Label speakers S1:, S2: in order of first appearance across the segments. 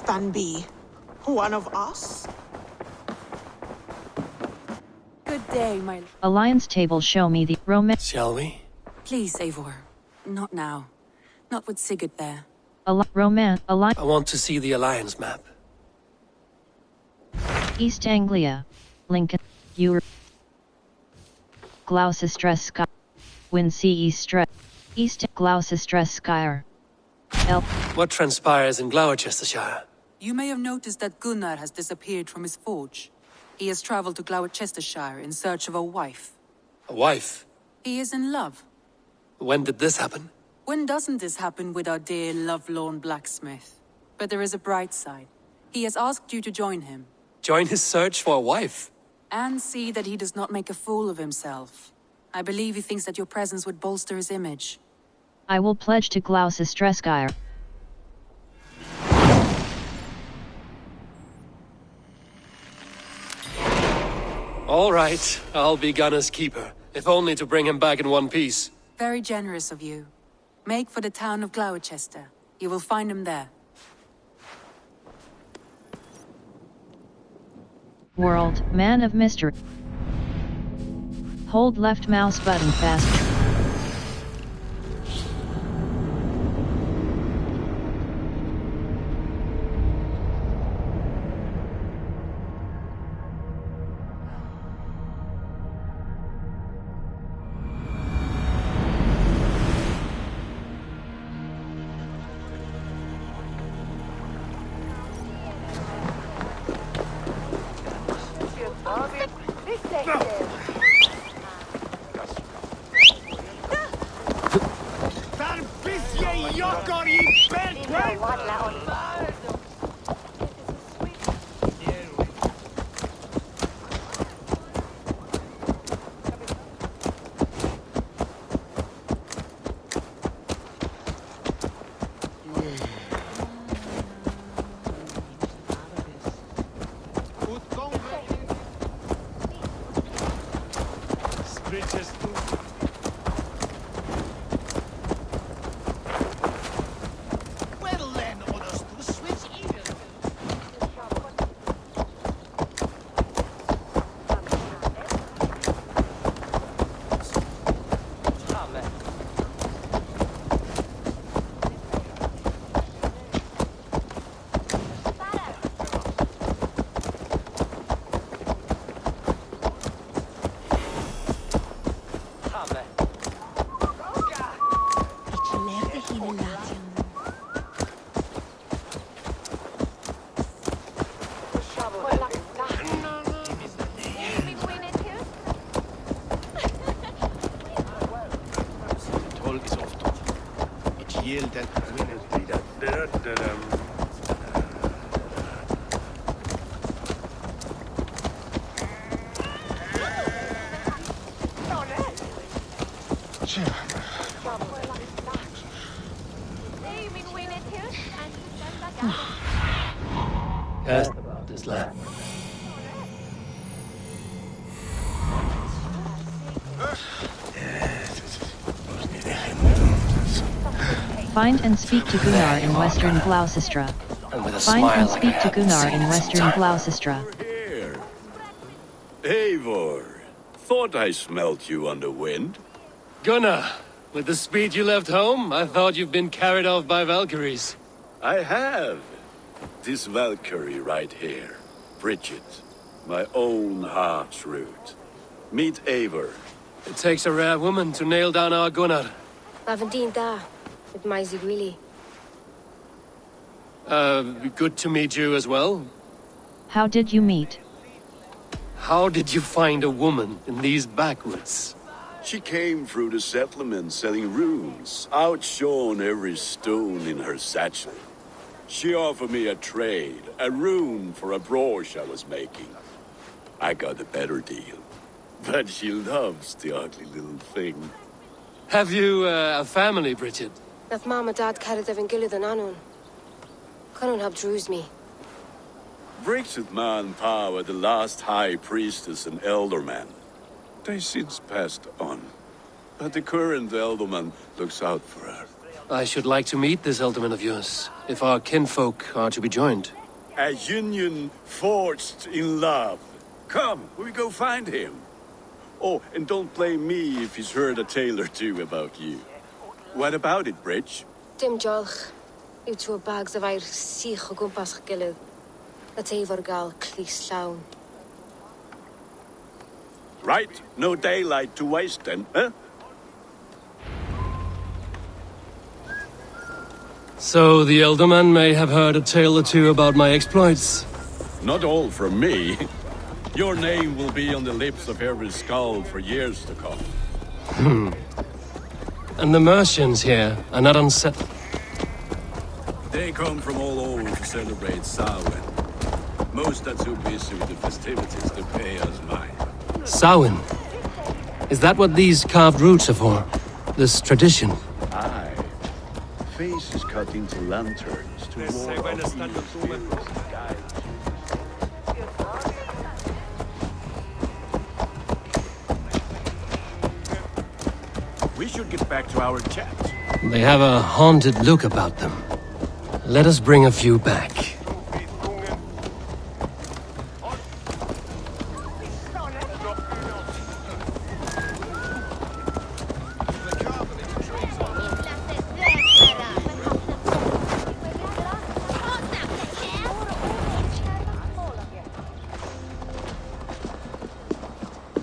S1: Than be one of us?
S2: Good day, my...
S3: Alliance table show me the romance.
S4: Shall we?
S2: Please, Eivor. Not now. Not with Sigurd there.
S4: I want to see the Alliance map.
S3: East Anglia, Lincoln, Europe, Gloucestershire, Windsor, East Gloucestershire.
S4: What transpires in Gloucestershire?
S2: You may have noticed that Gunnar has disappeared from his forge. He has traveled to Gloucestershire in search of a wife.
S4: A wife?
S2: He is in love.
S4: When did this happen?
S2: When doesn't this happen with our dear lovelorn blacksmith? But there is a bright side. He has asked you to join him.
S4: Join his search for a wife?
S2: And see that he does not make a fool of himself. I believe he thinks that your presence would bolster his image.
S3: I will pledge to Gloucestershire.
S4: All right, I'll be Gunnar's keeper, if only to bring him back in one piece.
S2: Very generous of you. Make for the town of Gloucester. You will find him there.
S3: World, man of mystery. Hold left mouse button fast.
S4: Cast about this land.
S5: Find and speak to Gunnar in Western Gloucester.
S4: And with a
S5: Find
S4: smile
S5: and
S4: like
S5: speak
S4: I
S5: to
S4: haven't
S5: Gunnar
S4: seen
S5: in
S4: in some
S5: Western
S4: time.
S5: Gloucester.
S6: Here. Eivor, thought I smelt you on the wind.
S4: Gunnar, with the speed you left home, I thought you've been carried off by Valkyries.
S6: I have. This Valkyrie right here. Bridget. My own heart's root. Meet Eivor.
S4: It takes a rare woman to nail down our Gunnar.
S7: Lavendinta, with my Zigrili.
S4: Good to meet you as well.
S3: How did you meet?
S4: How did you find a woman in these backwoods?
S6: She came through the settlement selling runes, outshone every stone in her satchel. She offered me a trade, a rune for a brooch I was making. I got a better deal. But she loves the ugly little thing.
S4: Have you a family, Bridget?
S7: Nath Mama Dad carried even gilly than Anun. Cannon have drews me.
S6: Bridget Man Power, the last high priestess and elderman. They since passed on. But the current elderman looks out for her.
S4: I should like to meet this ealdorman of yours, if our kinfolk are to be joined.
S6: A union forged in love. Come, we go find him. Oh, and don't blame me if he's heard a tale or two about you. What about it, Bridge?
S7: Dim jolch. Yw tŵ bags of air sych o gwmpas ych gilydd. A teifr gael clis llawn.
S6: Right, no daylight to waste then, huh?
S4: So the ealdorman may have heard a tale or two about my exploits.
S6: Not all from me. Your name will be on the lips of every skull for years to come.
S4: And the Mercians here are not unsettled.
S6: They come from all over to celebrate Samhain. Most are too busy with the festivities to pay us mind.
S4: Samhain? Is that what these carved roots are for? This tradition?
S6: Aye. Faces cut into lanterns to ward off evil spirits and guide. We should get back to our chat.
S4: They have a haunted look about them. Let us bring a few back.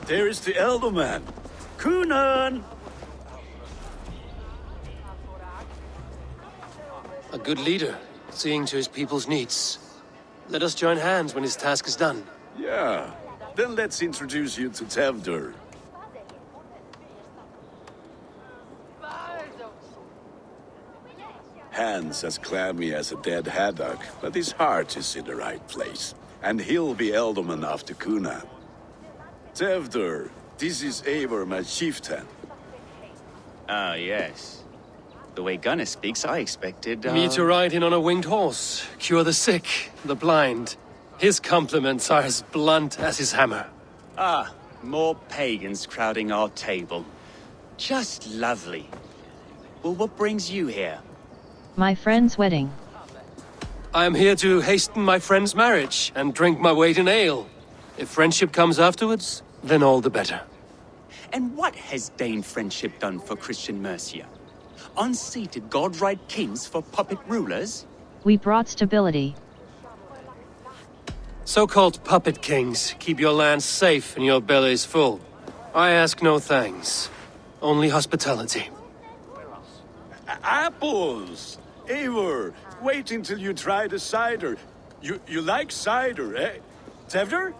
S6: There is the ealdorman. Kunan!
S4: A good leader, seeing to his people's needs. Let us join hands when his task is done.
S6: Yeah. Then let's introduce you to Tevdur. Hands as clammy as a dead haddock, but his heart is in the right place. And he'll be ealdorman after Kunan. Tevdur, this is Eivor, my chieftain.
S8: Ah, yes. The way Gunnar speaks, I expected,
S4: Me to ride in on a winged horse, cure the sick, the blind. His compliments are as blunt as his hammer.
S8: Ah, more pagans crowding our table. Just lovely. Well, what brings you here?
S3: My friend's wedding.
S4: I am here to hasten my friend's marriage and drink my weight in ale. If friendship comes afterwards, then all the better.
S8: And what has Dane friendship done for Christian Mercia? Unseated godright kings for puppet rulers?
S3: We brought stability.
S4: So-called puppet kings keep your lands safe and your bellies full. I ask no thanks, only hospitality.
S6: Apples! Eivor, wait until you try the cider. You like cider, eh? Tevdur?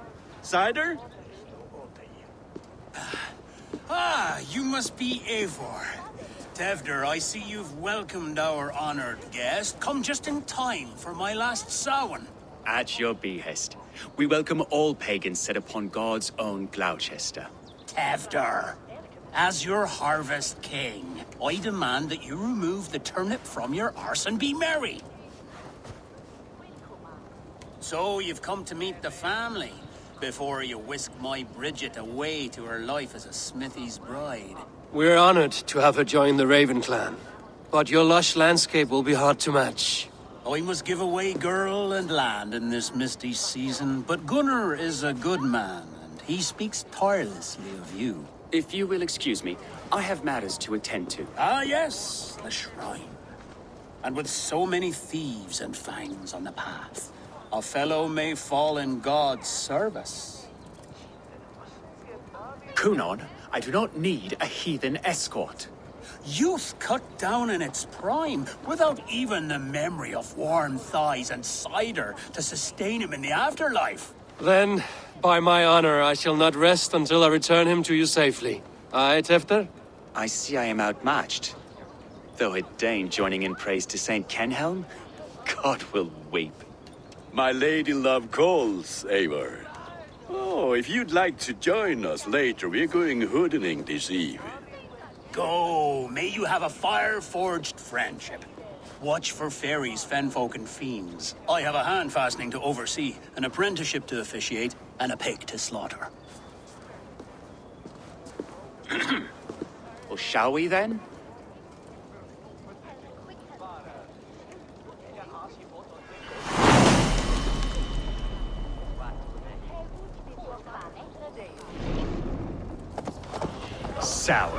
S6: Cider?
S9: Ah, you must be Eivor. Tevdur, I see you've welcomed our honored guest. Come just in time for my last Samhain.
S8: At your behest. We welcome all pagans set upon God's own Gloucester.
S9: Tevdur, as your harvest king, I demand that you remove the turnip from your arse and be merry. So you've come to meet the family before you whisk my Bridget away to her life as a smithy's bride.
S4: We're honored to have her join the Raven clan, but your lush landscape will be hard to match.
S9: I must give away girl and land in this misty season, but Gunnar is a good man, and he speaks tirelessly of you.
S8: If you will excuse me, I have matters to attend to.
S9: Ah, yes, the shrine. And with so many thieves and fangs on the path, a fellow may fall in God's service.
S8: Kunan, I do not need a heathen escort.
S9: Youth cut down in its prime, without even the memory of warm thighs and cider to sustain him in the afterlife.
S4: Then, by my honor, I shall not rest until I return him to you safely. Aye, Tevdur?
S8: I see I am outmatched. Though a Dane joining in praise to Saint Kenhelm, God will weep.
S6: My lady love calls, Eivor. Oh, if you'd like to join us later, we're going hoodening this eve.
S9: Go, may you have a fire-forged friendship. Watch for fairies, fenfolk, and fiends. I have a hand fastening to oversee, an apprenticeship to officiate, and a pig to slaughter.
S8: Well, shall we then? sour.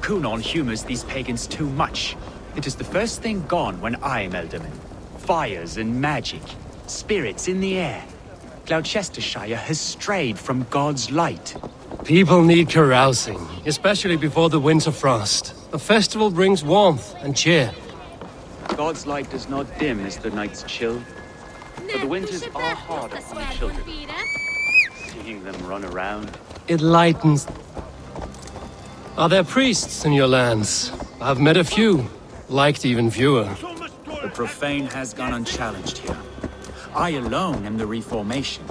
S8: Kunon humors these pagans too much. It is the first thing gone when I am Elderman. Fires and magic, spirits in the air. Gloucestershire has strayed from God's light.
S4: People need carousing, especially before the winter frost. A festival brings warmth and cheer.
S8: God's light does not dim as the nights chill. But the winters are hard upon the children. Seeing them run around.
S4: It lightens. Are there priests in your lands? I've met a few, liked even fewer.
S8: The profane has gone unchallenged here. I alone am the Reformation.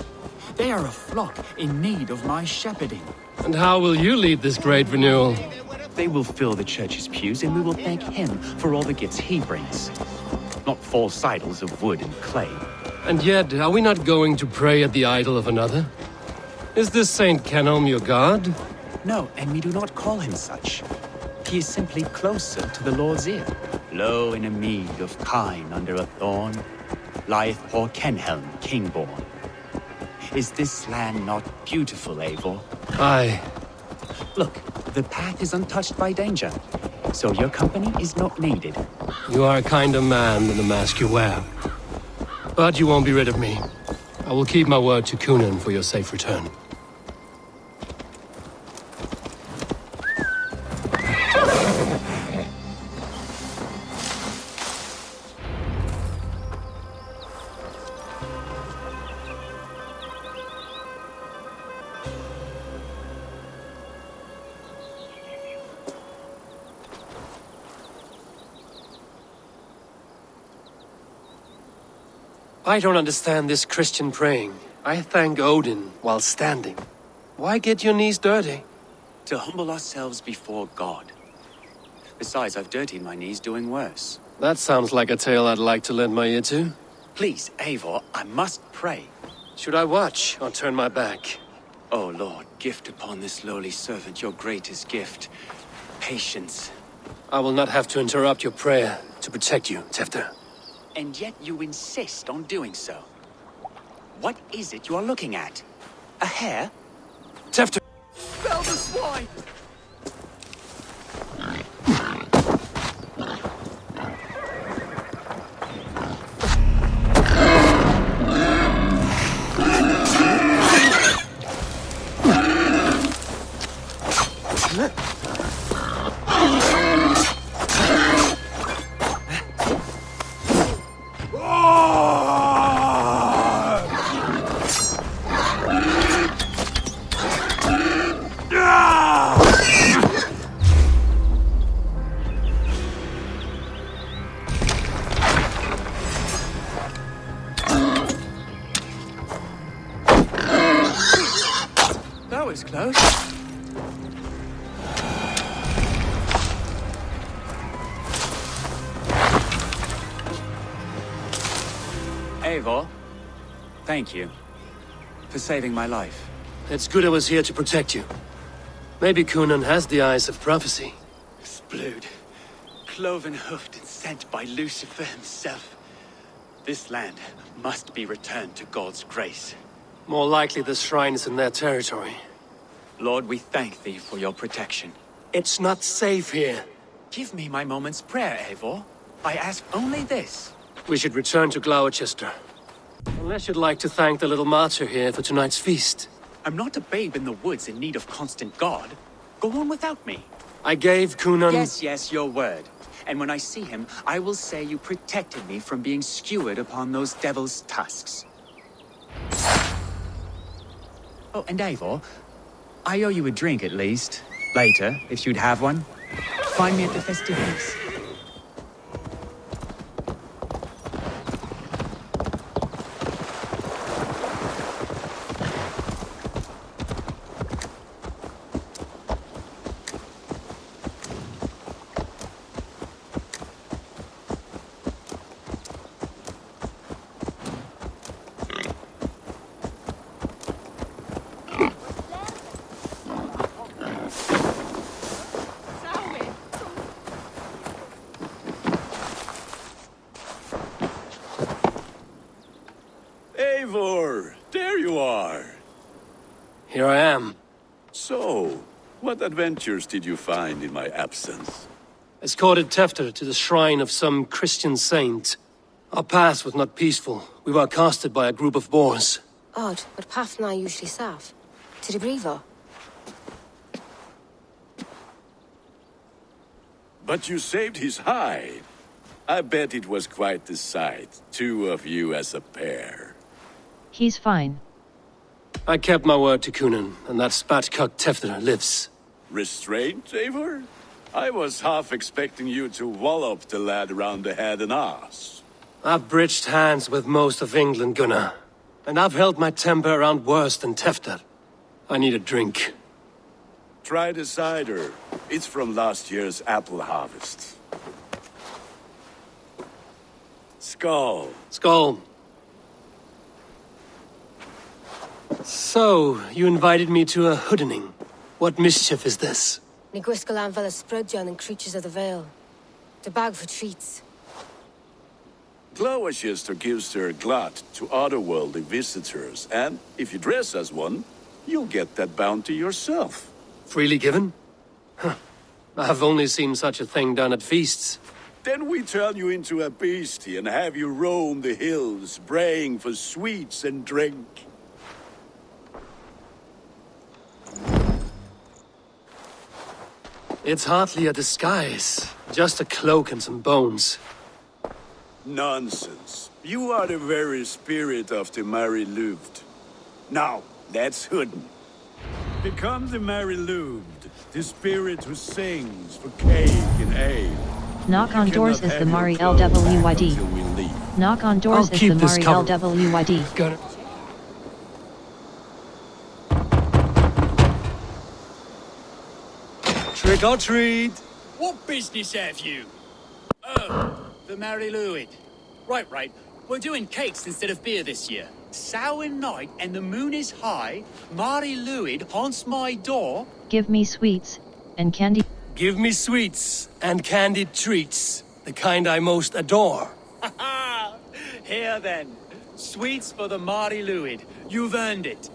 S8: They are a flock in need of my shepherding.
S4: And how will you lead this great renewal?
S8: They will fill the church's pews, and we will thank him for all the gifts he brings. Not false idols of wood and clay.
S4: And yet, are we not going to pray at the idol of another? Is this Saint Canom your god?
S8: No, and we do not call him such. He is simply closer to the Lord's ear. Low in a mead of kine under a thorn, lieth poor Kenhelm, king-born. Is this land not beautiful, Eivor?
S4: Aye.
S8: Look, the path is untouched by danger, so your company is not needed.
S4: You are a kinder man than the mask you wear. But you won't be rid of me. I will keep my word to Kunan for your safe return. I don't understand this Christian praying. I thank Odin while standing. Why get your knees dirty?
S8: To humble ourselves before God. Besides, I've dirtied my knees doing worse.
S4: That sounds like a tale I'd like to lend my ear to.
S8: Please, Eivor, I must pray.
S4: Should I watch or turn my back?
S8: Oh Lord, gift upon this lowly servant your greatest gift. Patience.
S4: I will not have to interrupt your prayer to protect you, Tefter.
S8: And yet you insist on doing so. What is it you are looking at? A hare?
S4: Tefter!
S8: Spell the swine! That was close. Eivor, thank you for saving my life.
S4: It's good I was here to protect you. Maybe Kunan has the eyes of prophecy.
S8: Splood, cloven-hoofed and sent by Lucifer himself. This land must be returned to God's grace.
S4: More likely the shrine is in their territory.
S8: Lord, we thank thee for your protection.
S4: It's not safe here.
S8: Give me my moment's prayer, Eivor. I ask only this.
S4: We should return to Gloucester. Unless you'd like to thank the little martyr here for tonight's feast.
S8: I'm not a babe in the woods in need of constant guard. Go on without me.
S4: I gave Kunan...
S8: Yes, your word. And when I see him, I will say you protected me from being skewered upon those devil's tusks. Oh, and Eivor, I owe you a drink at least. Later, if you'd have one. Find me at the festivities.
S6: What adventures did you find in my absence?
S4: Escorted Tefter to the shrine of some Christian saint. Our past was not peaceful. We were accosted by a group of boars.
S7: Odd, but path na usually safe. To the brievo.
S6: But you saved his hide. I bet it was quite the sight, two of you as a pair.
S3: He's fine.
S4: I kept my word to Kunan, and that spatcock Tefter lives.
S6: Restraint, Eivor? I was half expecting you to wallop the lad around the head and ass.
S4: I've bridged hands with most of England, Gunnar. And I've held my temper around worse than Tefter. I need a drink.
S6: Try the cider. It's from last year's apple harvest. Skull.
S4: Skull. So, you invited me to a hoodening. What mischief is this?
S7: Ni gwisgalan fel ysbrydion and creatures of the Vale. The bag for treats.
S6: Gloucester gives their glut to otherworldly visitors, and if you dress as one, you'll get that bounty yourself.
S4: Freely given? Huh. I've only seen such a thing done at feasts.
S6: Then we turn you into a beastie and have you roam the hills, braying for sweets and drink.
S4: It's hardly a disguise. Just a cloak and some bones.
S6: Nonsense. You are the very spirit of the Mary Louved. Now, let's hoodin. Become the Mary Louved, the spirit who sings for cake and ale.
S3: Knock on
S6: You
S3: doors
S6: cannot
S3: is the
S6: have
S3: Mari
S6: your clothes until
S3: LWYD.
S6: we leave.
S3: Knock on doors
S4: I'll
S3: is
S4: keep
S3: the
S4: this
S3: Mari
S4: covered.
S3: LWYD.
S4: Got it. Trick or treat!
S9: What business have you? Oh, the Mary Louid. Right. We're doing cakes instead of beer this year. Sour night and the moon is high. Mary Louid haunts my door.
S3: Give me sweets and candy.
S4: Give me sweets and candied treats, the kind I most adore.
S9: Ha ha! Here then. Sweets for the Mary Louid. You've earned it.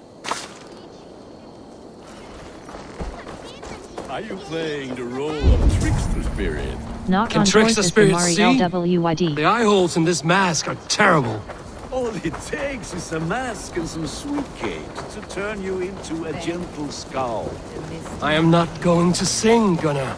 S6: Are you playing the role of trickster spirit?
S3: Knock
S4: Can
S3: on
S4: tricks
S3: doors
S4: the
S3: is the
S4: spirits
S3: Mari
S4: see?
S3: LWYD.
S4: The eye holes in this mask are terrible.
S6: All it takes is a mask and some sweet cakes to turn you into a gentle skull.
S4: I am not going to sing, Gunnar.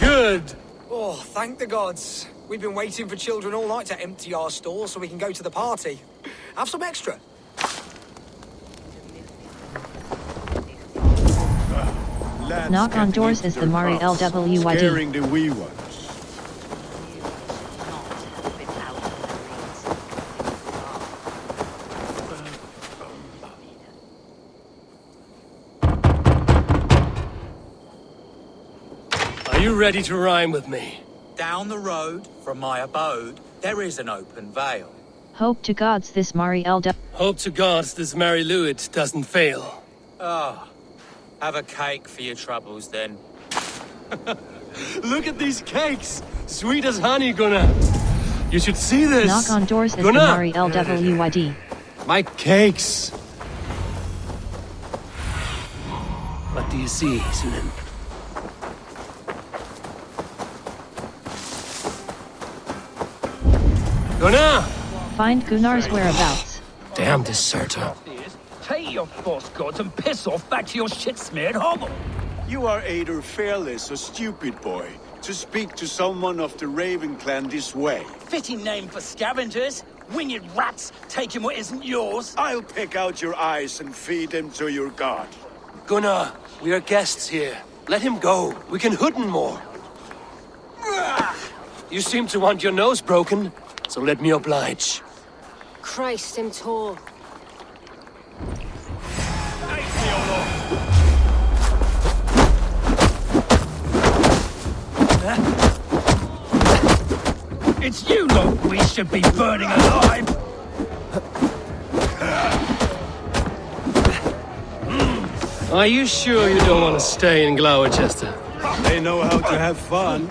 S4: Good.
S10: Oh, thank the gods. We've been waiting for children all night to empty our stores so we can go to the party. Have some extra.
S6: Lads
S3: Knock on
S6: getting
S3: doors
S6: into
S3: is the
S6: their
S3: Mari
S6: cups,
S3: LWYD.
S6: Scaring the wee ones.
S4: Are you ready to rhyme with me?
S11: Down the road from my abode, there is an open vale.
S3: Hope to gods this Mari LW.
S4: Hope to gods this Mary Louid doesn't fail.
S11: Ah, have a cake for your troubles then.
S4: Look at these cakes! Sweet as honey, Gunnar. You should see this.
S3: Knock on doors is the
S4: Gunnar.
S3: Mari LWYD.
S4: My cakes. What do you see, Sunan? Gunnar!
S3: Find Gunnar's whereabouts.
S4: Damn deserter.
S12: Take your false gods and piss off back to your shit-smeared hovel.
S6: You are either fearless or stupid, boy, to speak to someone of the Raven clan this way.
S12: Fitting name for scavengers. Winged rats taking what isn't yours.
S6: I'll pick out your eyes and feed them to your god.
S4: Gunnar, we are guests here. Let him go. We can hooden more. You seem to want your nose broken, so let me oblige.
S7: Christ, him tall.
S12: It's you lot we should be burning alive.
S4: Are you sure you don't want to stay in Gloucester?
S6: They know how to have fun.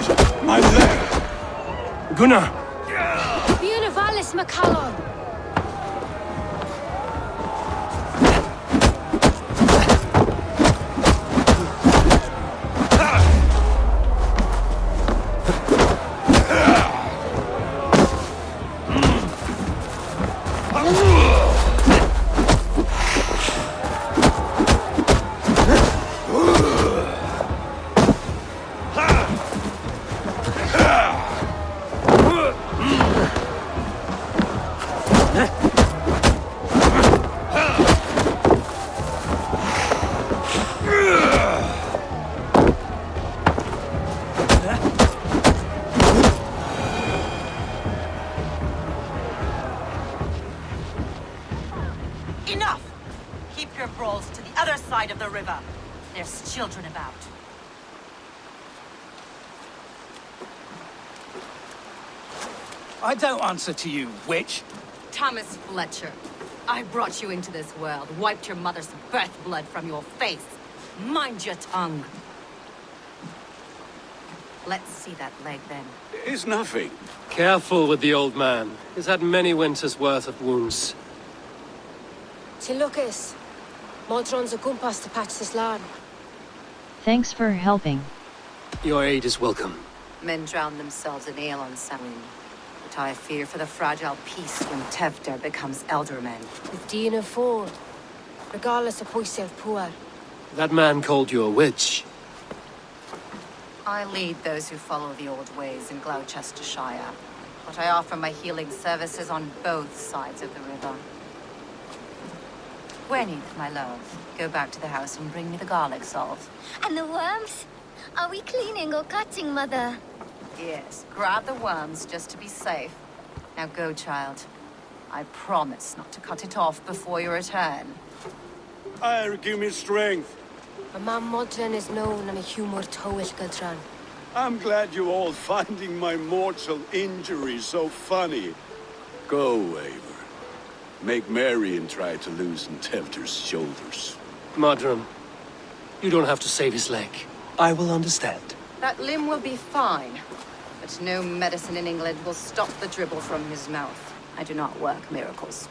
S6: hurt! My leg!
S4: Gunnar!
S7: Bíonna Valis McCallum!
S5: Enough! Keep your brawls to the other side of the river. There's children about.
S12: I don't answer to you, witch.
S5: Thomas Fletcher, I brought you into this world, wiped your mother's birth blood from your face. Mind your tongue. Let's see that leg then.
S6: It's nothing.
S4: Careful with the old man. He's had many winters' worth of wounds.
S7: Till Lucas. Modron's a gumpas to patch this land.
S3: Thanks for helping.
S4: Your aid is welcome.
S5: Men drown themselves in ale on Samhain. But I fear for the fragile peace when Tevder becomes eldermen.
S7: With Dina Ford. Regardless of Poisev Puar.
S4: That man called you a witch.
S5: I lead those who follow the old ways in Gloucestershire. But I offer my healing services on both sides of the river. Gweneth, my love, go back to the house and bring me the garlic salt.
S13: And the worms? Are we cleaning or cutting, Mother?
S5: Yes, grab the worms just to be safe. Now go, child. I promise not to cut it off before your return.
S6: Give me strength.
S7: My mam Modron is known and a humor towill Gadran.
S6: I'm glad you're all finding my mortal injury so funny. Go, Eivor. Make merry and try to loosen Tevder's shoulders.
S4: Modron, you don't have to save his leg. I will understand.
S5: That limb will be fine, but no medicine in England will stop the dribble from his mouth. I do not work miracles.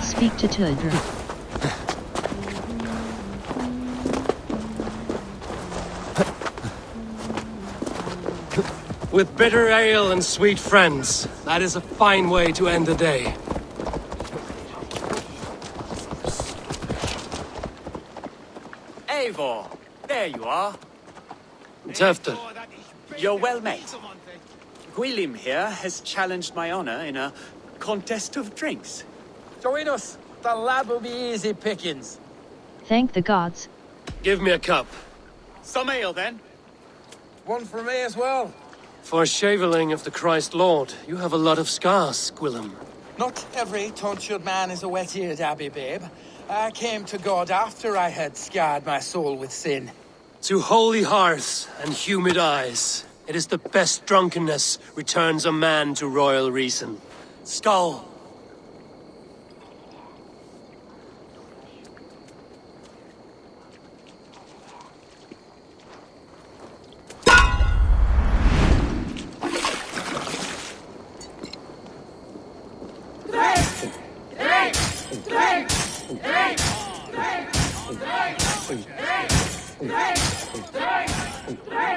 S3: Speak to Tudra.
S4: With bitter ale and sweet friends, that is a fine way to end the day.
S8: Eivor, there you are.
S4: Tefter,
S8: You're well met. Gwilym here has challenged my honor in a contest of drinks.
S12: Join us. The lad will be easy pickings.
S3: Thank the gods.
S4: give me a cup.
S8: Some ale, then.
S12: One for me as well.
S4: For shaveling of the Christ Lord, you have a lot of scars, Gwilym.
S11: Not every tonsured man is a wet-eared abbey, babe. I came to God after I had scarred my soul with sin.
S4: To holy hearths and humid eyes, it is the best drunkenness returns a man to royal reason. Skull!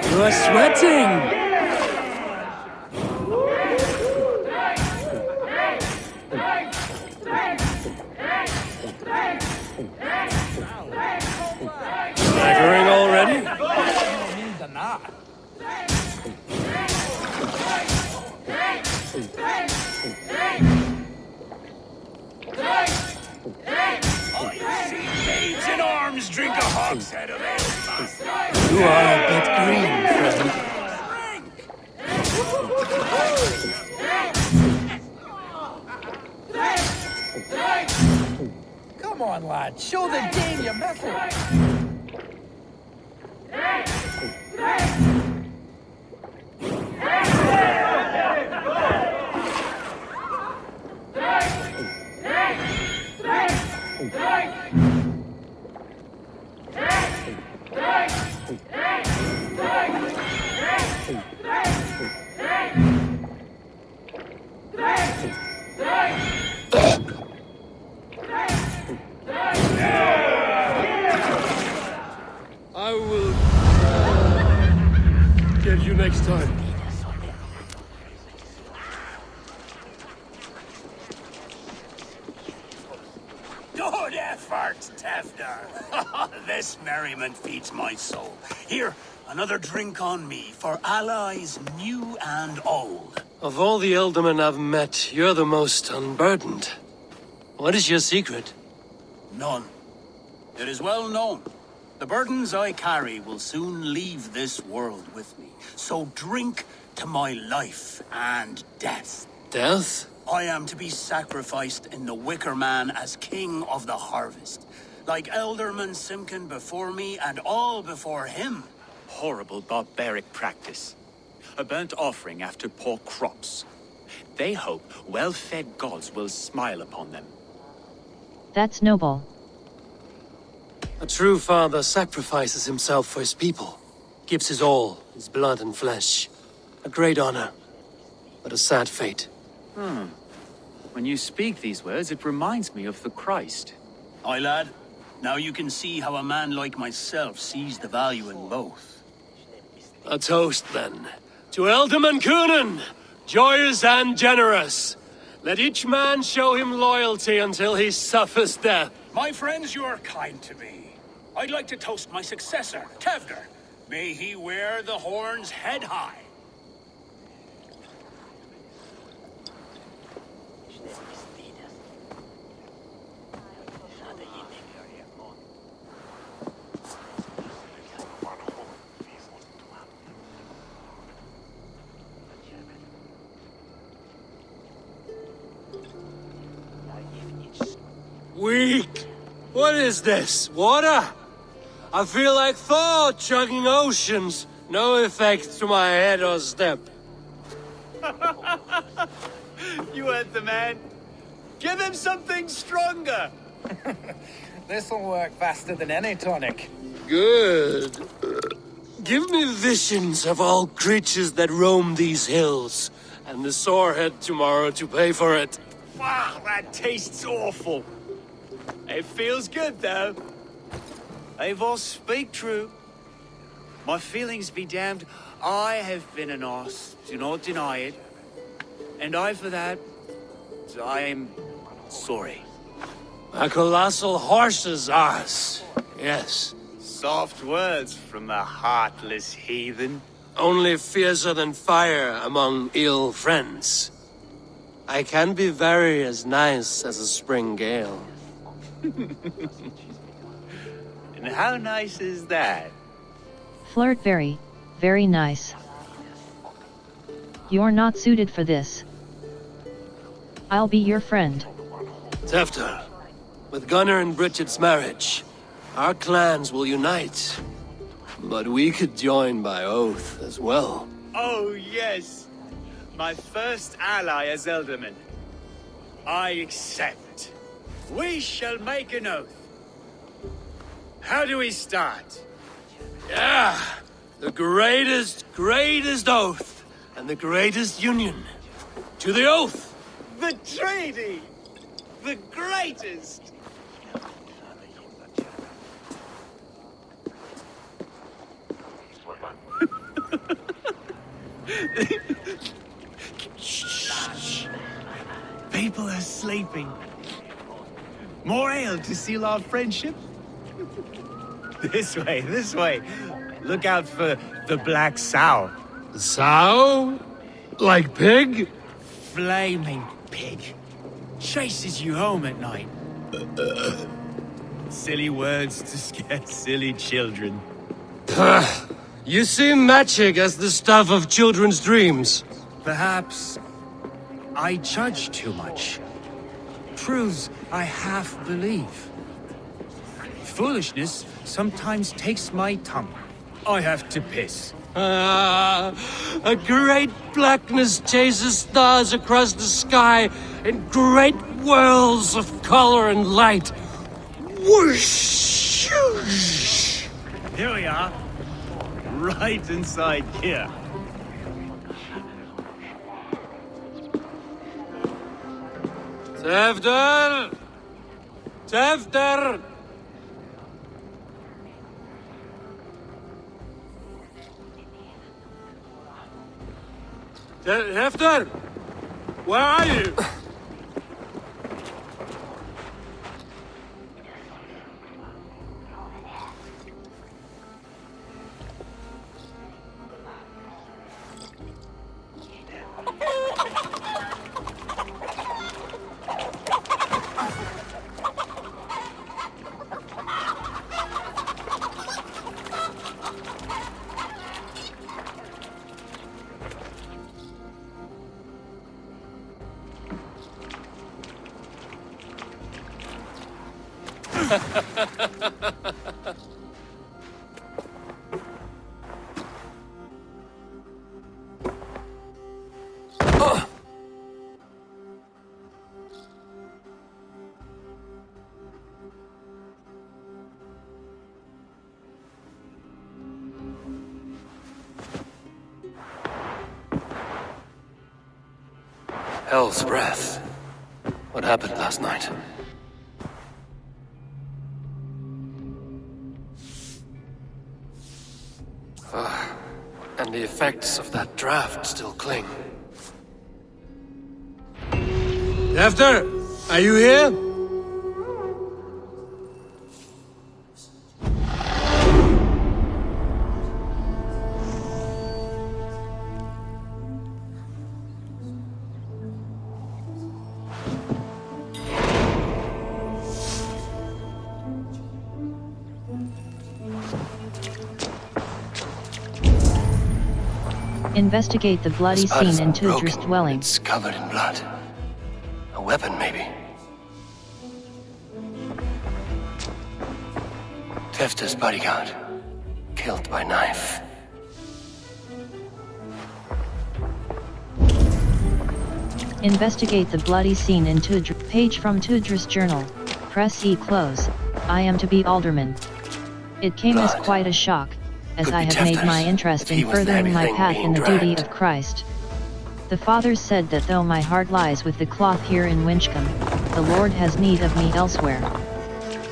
S4: You are sweating! Staggering already?
S9: drink a hogshead of ale.
S4: You are a bit green, friend.
S11: Come on, lad. Show the Dane your mettle.
S4: I will get you next time.
S9: Good effort, Tefner. This merriment feeds my soul. Here, another drink on me for allies new and old.
S4: Of all the Eldermen I've met, you're the most unburdened. What is your secret?
S9: None. It is well known. The burdens I carry will soon leave this world with me. So drink to my life and death.
S4: Death?
S9: I am to be sacrificed in the Wicker Man as king of the harvest. Like Elderman Simkin before me and all before him.
S8: Horrible barbaric practice. A burnt offering after poor crops. They hope well-fed gods will smile upon them.
S3: That's noble.
S4: A true father sacrifices himself for his people. Gives his all, his blood and flesh. A great honor, but a sad fate.
S8: When you speak these words, it reminds me of the Christ.
S9: Aye, lad. Now you can see how a man like myself sees the value in both.
S4: A toast, then. To Elderman Coonan, joyous and generous. Let each man show him loyalty until he suffers death.
S9: My friends, you are kind to me. I'd like to toast my successor, Tevner. May he wear the horns head high.
S4: Weak! What is this? Water? I feel like Thor chugging oceans. No effect to my head or step.
S8: You heard the man. Give him something stronger.
S11: This'll work faster than any tonic.
S4: Good. Give me visions of all creatures that roam these hills, and the sorehead tomorrow to pay for it.
S8: Wow, that tastes awful. It feels good, though. Eivor, speak true. My feelings be damned. I have been an arse, do not deny it. And I, for that, I am sorry.
S4: A colossal horse's arse. Yes.
S8: Soft words from a heartless heathen.
S4: Only fiercer than fire among ill friends. I can be very as nice as a spring gale.
S8: And how nice is that?
S3: Flirt very, very nice. You're not suited for this. I'll be your friend.
S4: Tefter, with Gunnar and Bridget's marriage, our clans will unite. But we could join by oath as well.
S8: Oh, yes. My first ally as Elderman. I accept. We shall make an oath. How do we start?
S4: Yeah! The greatest oath, and the greatest union. To the oath!
S8: The treaty! The greatest! Shh. People are sleeping. More ale to seal our friendship? This way. Look out for the black sow.
S4: Sow? Like pig?
S8: Flaming pig. Chases you home at night. Silly words to scare silly children.
S4: You see magic as the stuff of children's dreams.
S8: Perhaps I judge too much. Truths I half believe. Foolishness sometimes takes my tongue. I have to piss.
S4: A great blackness chases stars across the sky in great whirls of color and light. Whoosh!
S8: Here we are. Right inside here.
S4: Tevder! Tevder! Tevder! Where are you? Hell's breath. What happened last night? And the effects of that draft still cling. After, are you here?
S3: Investigate the bloody scene in Tudor's dwelling.
S4: It's covered in blood. A weapon, maybe. Tefta's bodyguard. Killed by knife.
S3: Investigate the bloody scene in Tudor. Page from Tudor's journal. Press E close. I am to be alderman. It came as quite a shock, as I have made my interest in furthering my path in the duty of Christ. The fathers said that though my heart lies with the cloth here in Winchcombe, the Lord has need of me elsewhere.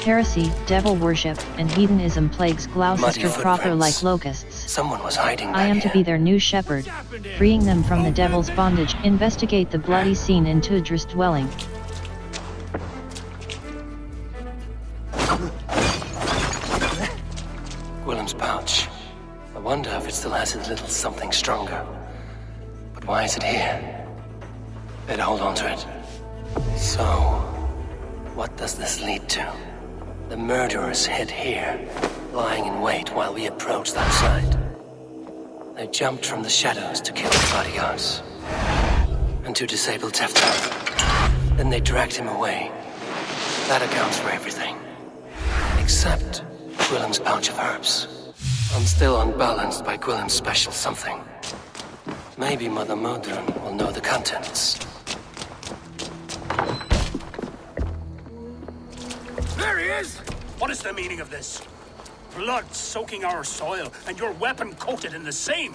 S3: Heresy, devil worship, and hedonism plagues Gloucester proper like locusts.
S4: Someone was hiding back
S3: I am to be their new shepherd, freeing them from the devil's bondage. Investigate the bloody scene in Tudor's dwelling.
S4: Willem's pouch. I wonder if it still has a little something stronger. But why is it here? Better hold on to it. So, what does this lead to? The murderers hid here, lying in wait while we approached that side. They jumped from the shadows to kill the bodyguards. And to disable Tefta. Then they dragged him away. That accounts for everything. Except Willem's pouch of herbs. I'm still unbalanced by Gwillem's special something. Maybe Mother Modron will know the contents.
S9: There he is! What is the meaning of this? Blood soaking our soil, and your weapon coated in the same!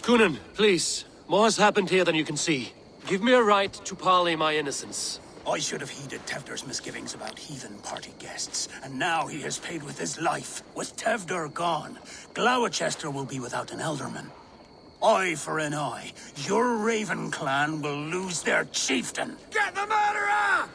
S4: Kunan, please. More has happened here than you can see. Give me a right to parley my innocence.
S9: I should have heeded Tevder's misgivings about heathen party guests, and now he has paid with his life. With Tevder gone, Gloucester will be without an alderman. Eye for an eye. Your Raven clan will lose their chieftain. Get the murderer!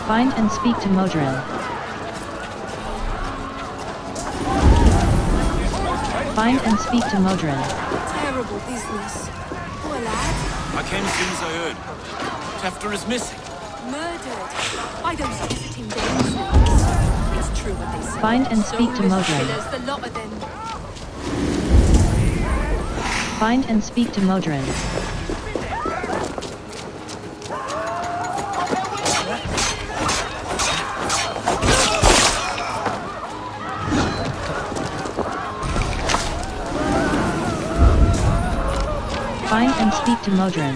S3: Find and speak to Modron. Find and speak to Modron.
S14: Terrible business. Poor lad.
S15: I came as soon as I heard. Tefter is missing.
S14: Murdered by those visiting dames. It's true what they say.
S3: Find and speak to Modron.
S14: The lot of them.
S3: Find and speak to Modron. Find and speak to Modron.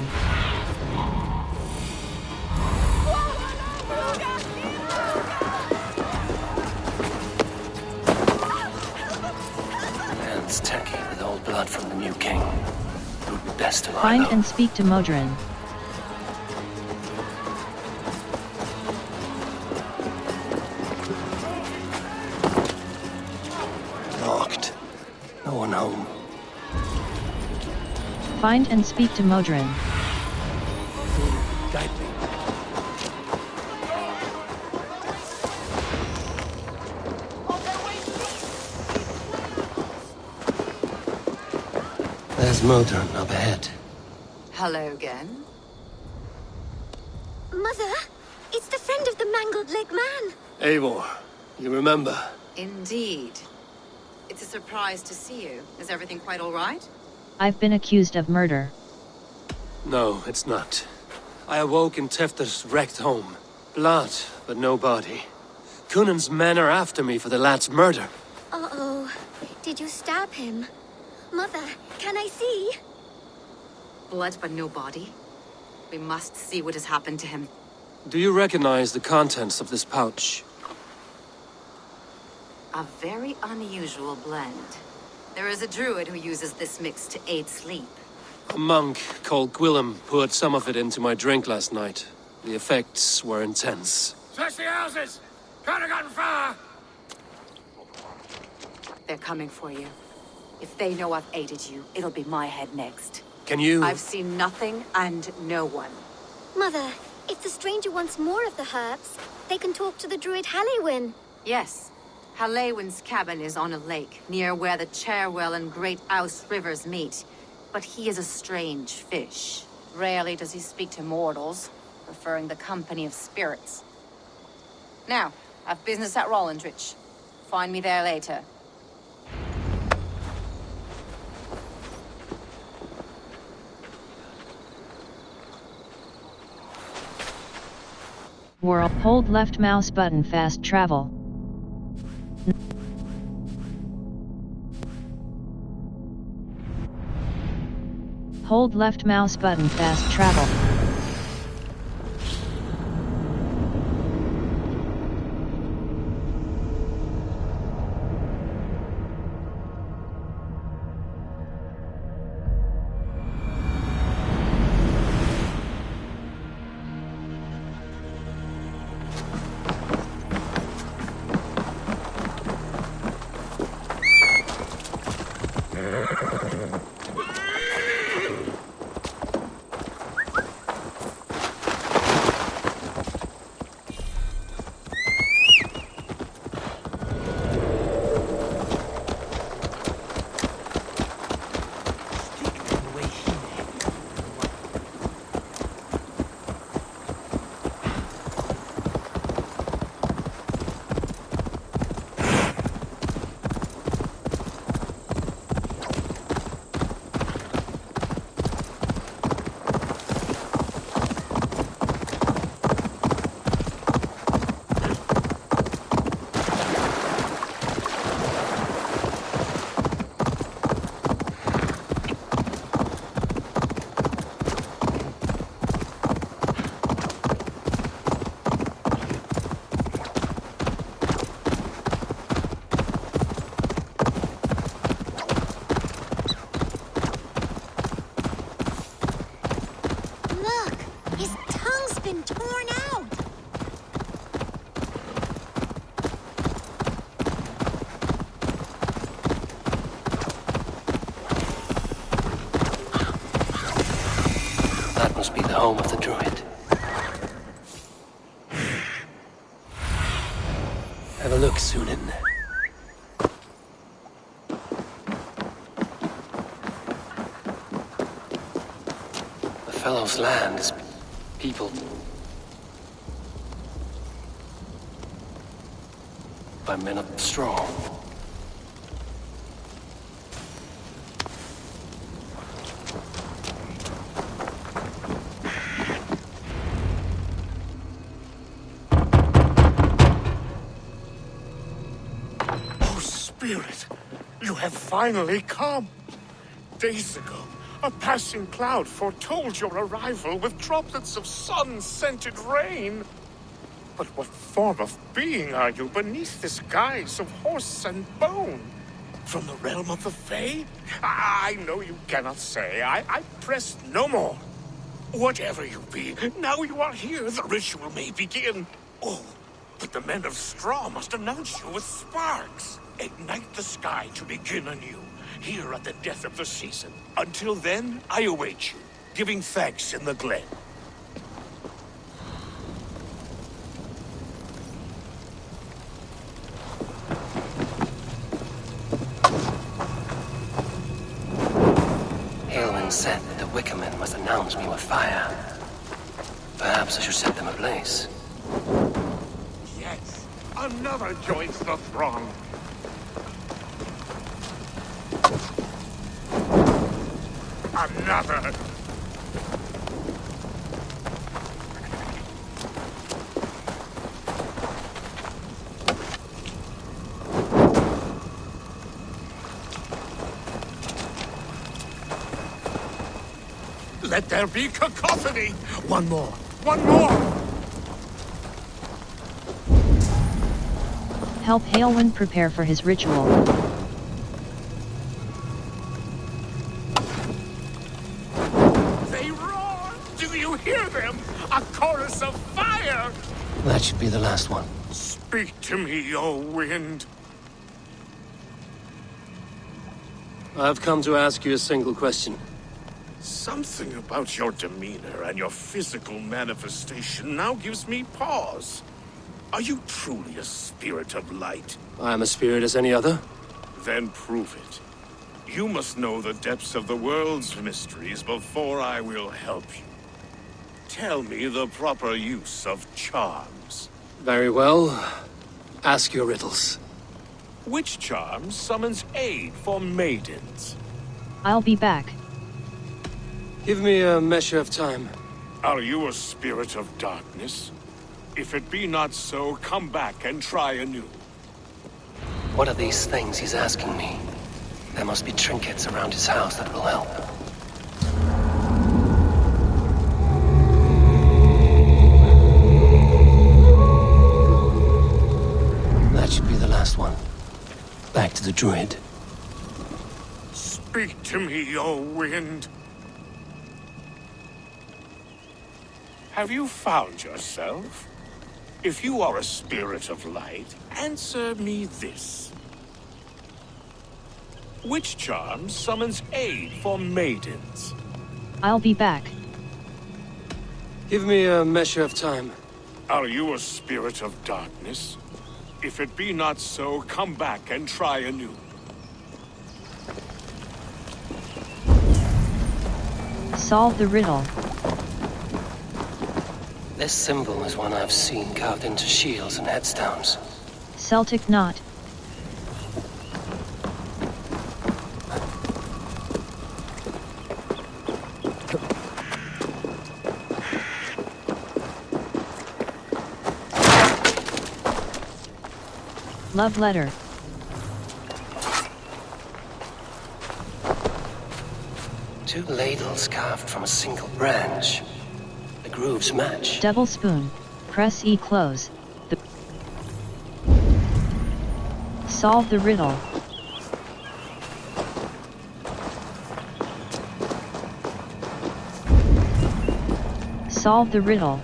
S4: Hands tacky with old blood from the new king. It would be best to lie
S3: Find
S4: low.
S3: and speak to Modron.
S4: Locked. No one home.
S3: Find and speak to Modron.
S4: Guide me. There's Modron up ahead.
S5: Hello again.
S13: Mother, it's the friend of the mangled leg man.
S4: Eivor, you remember?
S5: Indeed. It's a surprise to see you. Is everything quite all right?
S3: I've been accused of murder.
S4: No, it's not. I awoke in Tefter's wrecked home. Blood, but no body. Cunan's men are after me for the lad's murder.
S13: Uh-oh. Did you stab him? Mother, can I see?
S5: Blood but no body. We must see what has happened to him.
S4: Do you recognize the contents of this pouch?
S5: A very unusual blend. There is a druid who uses this mix to aid sleep.
S4: A monk called Gwillem poured some of it into my drink last night. The effects were intense.
S15: Search the houses! Could have gotten far!
S5: They're coming for you. If they know I've aided you, it'll be my head next.
S4: Can you...
S5: I've seen nothing and no one.
S13: Mother, if the stranger wants more of the herbs, they can talk to the druid Halewyn.
S5: Yes. Halewyn's cabin is on a lake, near where the Cherwell and Great Ouse rivers meet. But he is a strange fish. Rarely does he speak to mortals, preferring the company of spirits. Now, I've business at Rollindrich. Find me there later.
S3: World. Hold left mouse button fast travel. Hold left mouse button fast travel.
S4: Must be the home of the druid. Sunan. The fellow's land is people by men of straw.
S16: Spirit, you have finally come. Days ago, a passing cloud foretold your arrival with droplets of sun-scented rain. But what form of being are you beneath this guise of horse and bone? From the realm of the Fae? I know you cannot say. I press no more. Whatever you be, now you are here, the ritual may begin. Oh, but the men of straw must announce you with sparks. Ignite the sky to begin anew, here at the death of the season. Until then, I await you, giving thanks in the glen.
S4: Hailwind said that the Wickermen must announce me with fire. Perhaps I should set them ablaze.
S16: Yes, another joins the throng. Another. Let there be cacophony! One more! One more!
S3: Help Hailwind prepare for his ritual.
S16: They roar! Do you hear them? A chorus of fire!
S4: That should be the last one.
S16: Speak to me, O wind.
S4: I've come to ask you a single question.
S16: Something about your demeanor and your physical manifestation now gives me pause. Are you truly a spirit of light?
S4: I am a spirit as any other.
S16: Then prove it. You must know the depths of the world's mysteries before I will help you. Tell me the proper use of charms.
S4: Very well. Ask your riddles.
S16: Which charm summons aid for maidens?
S3: I'll be back.
S4: Give me a measure of time.
S16: Are you a spirit of darkness? If it be not so, come back and try anew.
S4: What are these things he's asking me? There must be trinkets around his house that will help. That should be the last one. Back to the druid.
S16: Speak to me, O wind. Have you found yourself? If you are a spirit of light, answer me this. Which charm summons aid for maidens?
S3: I'll be back.
S4: Give me a measure of time.
S16: Are you a spirit of darkness? If it be not so, come back and try anew.
S3: Solve the riddle.
S4: This symbol is one I've seen carved into shields and headstones.
S3: Celtic knot. Love letter.
S4: Two ladles carved from a single branch. The grooves match.
S3: Double spoon. Press E close. Solve the riddle. Solve the riddle.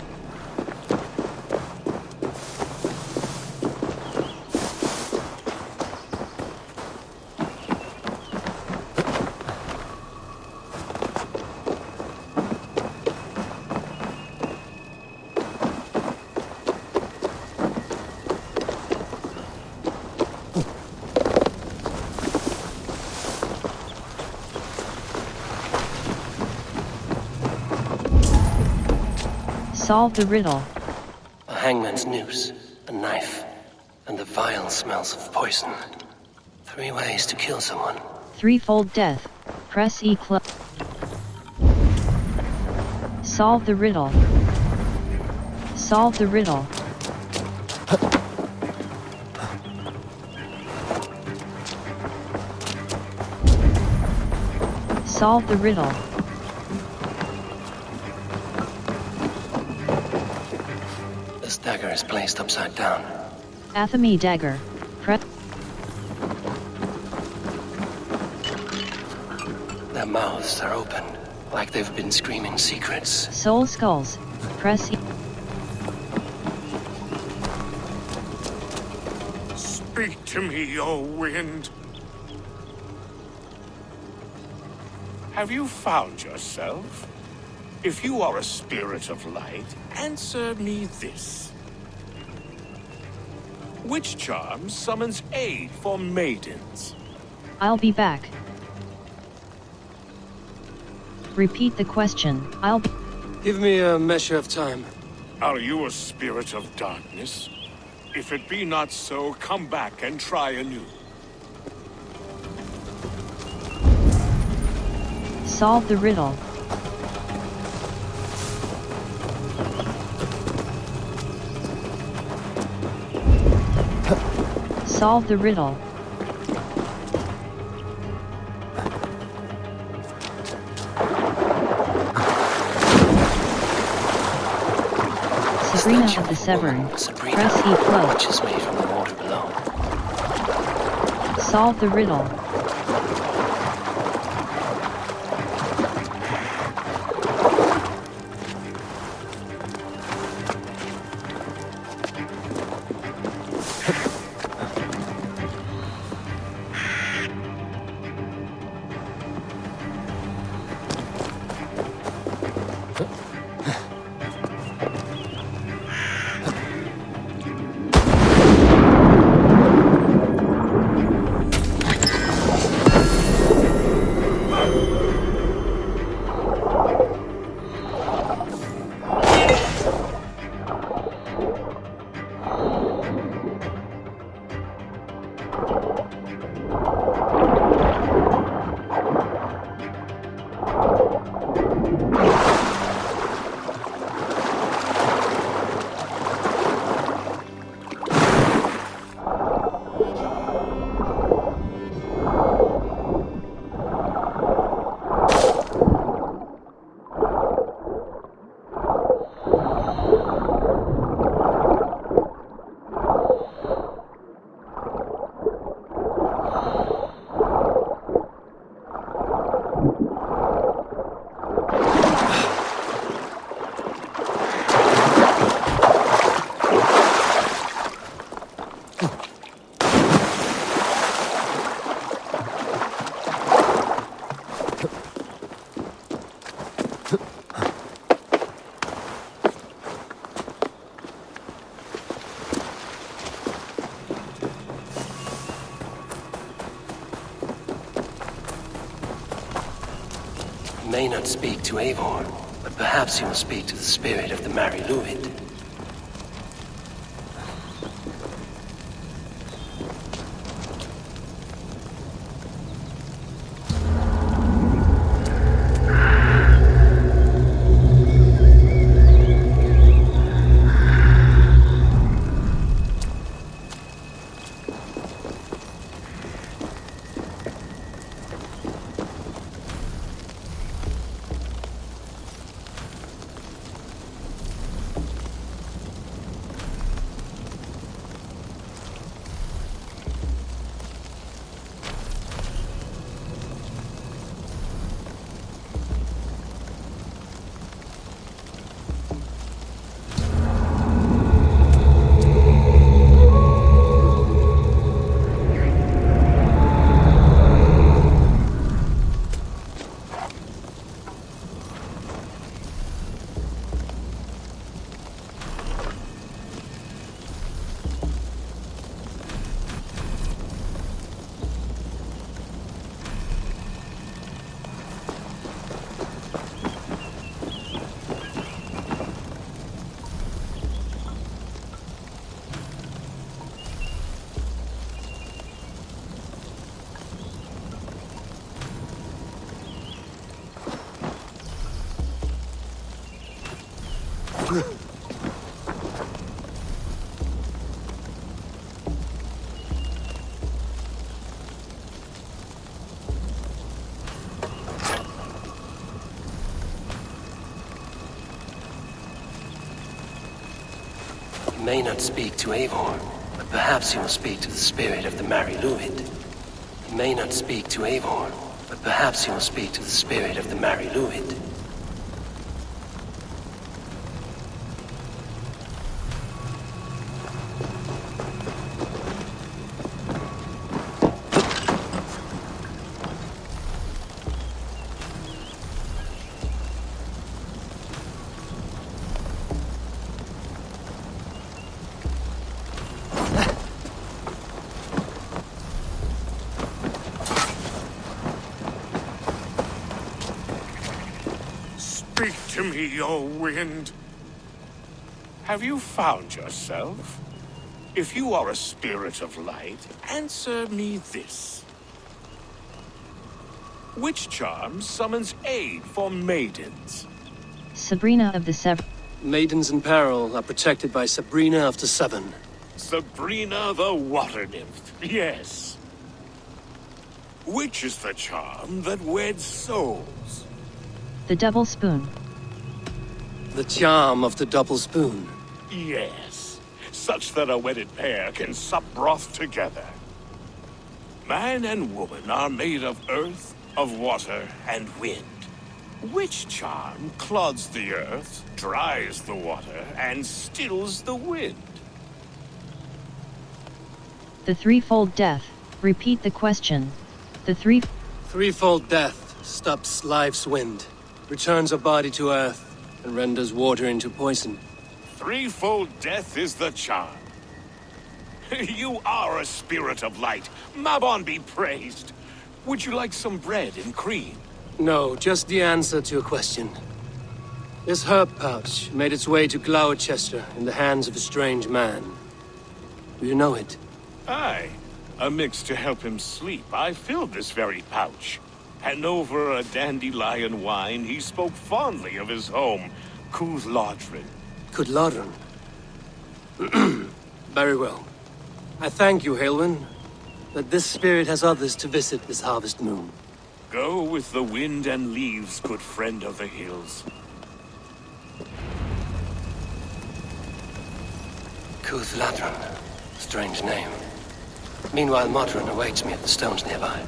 S3: Solve the riddle.
S4: A hangman's noose, a knife, and the vile smells of poison. 3 ways to kill someone.
S3: Threefold death. Press E close. Solve the riddle. Solve the riddle. Solve the riddle.
S4: This dagger is placed upside down.
S3: Athame dagger. Press.
S4: Their mouths are open, like they've been screaming secrets.
S3: Soul skulls. Press E.
S16: Speak to me, O wind. Have you found yourself? If you are a spirit of light, answer me this. Which charm summons aid for maidens?
S3: I'll be back. Repeat the question. I'll be...
S17: Give me a measure of time.
S16: Are you a spirit of darkness? If it be not so, come back and try anew.
S3: Solve the riddle. Solve the riddle. Sabrina of the Severn. Press E close.
S4: Watches me from the water below.
S3: Solve the riddle.
S4: May not speak to Eivor, but perhaps he will speak to the spirit of the Mary Luid. You may not speak to Eivor, but perhaps you will speak to the spirit of the Mari Luid. You may not speak to Eivor, but perhaps you will speak to the spirit of the Mari Luid.
S16: Speak to me, O wind. Have you found yourself? If you are a spirit of light, answer me this. Which charm summons aid for maidens?
S3: Sabrina of the Seven.
S17: Maidens in peril are protected by Sabrina of the Seven.
S16: Sabrina the water nymph, yes. Which is the charm that weds souls?
S3: The Double Spoon.
S17: The charm of the double spoon.
S16: Yes, such that a wedded pair can sup broth together. Man and woman are made of earth, of water, and wind. Which charm clods the earth, dries the water, and stills the wind?
S3: The Threefold Death. Repeat the question. The
S17: Threefold death stops life's wind, returns a body to earth, and renders water into poison.
S16: Threefold death is the charm. You are a spirit of light. Mabon be praised. Would you like some bread and cream?
S17: No, just the answer to a question. This herb pouch made its way to Gloucester in the hands of a strange man. Do you know it?
S16: Aye. A mix to help him sleep. I filled this very pouch. And over a dandelion wine, he spoke fondly of his home, Cúthládrin.
S17: Cúthládrin? Very well. I thank you, Haelwyn, that this spirit has others to visit this harvest moon.
S16: Go with the wind and leaves, good friend of the hills.
S4: Cúthládrin. Strange name. Meanwhile, Modron awaits me at the stones nearby.